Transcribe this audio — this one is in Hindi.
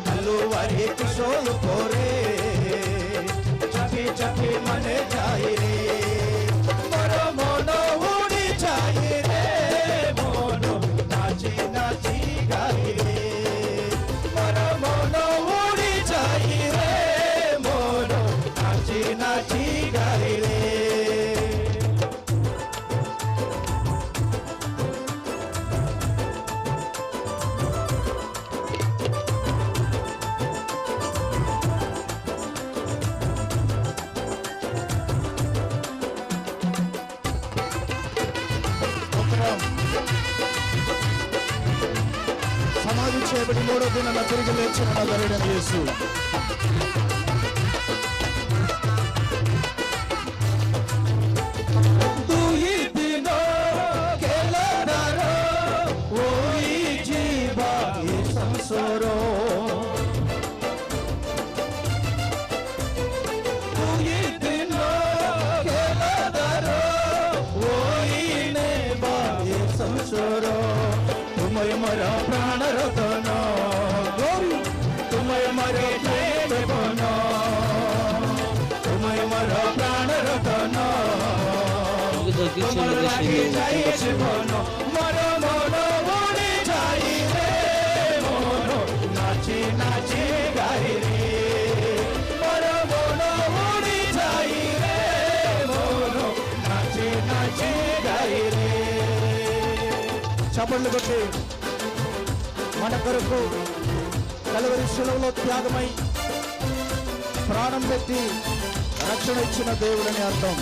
कलुवरी किशोर पोरे चपी चपी मने जाए रे मोरो मोनो उड़ी जाए रे मोनो नाची नाची गाए रे मोरो मोनो उड़ी जाए रे मोनो नाची नाची गाए रे సమాధి చేయబడి మూడో దినాన తిరిగి లేచిన నజరేయుడైన యేసు దుహి దినో కేలనరో ఓయి జీవా ఈ సంసారో దుహి దినో కేలనరో ఓయి నేబా ఈ సంసారో तुम्हें मरो प्राण रतनो तुम्हें मरो प्रेम बनो तुम्हें मरो प्राण रतनो बनो मरो मोनो उड़ी जाई रे मोनो नाची नाची गाई रे मरो मोनो उड़ी जाई रे मोनो नाची नाची गाई रे చప్పట్లు కొట్టి మన కొరకు కలువరి శిలువలో త్యాగమై ప్రాణం పెట్టి రక్షణ ఇచ్చిన దేవుడని అర్థం.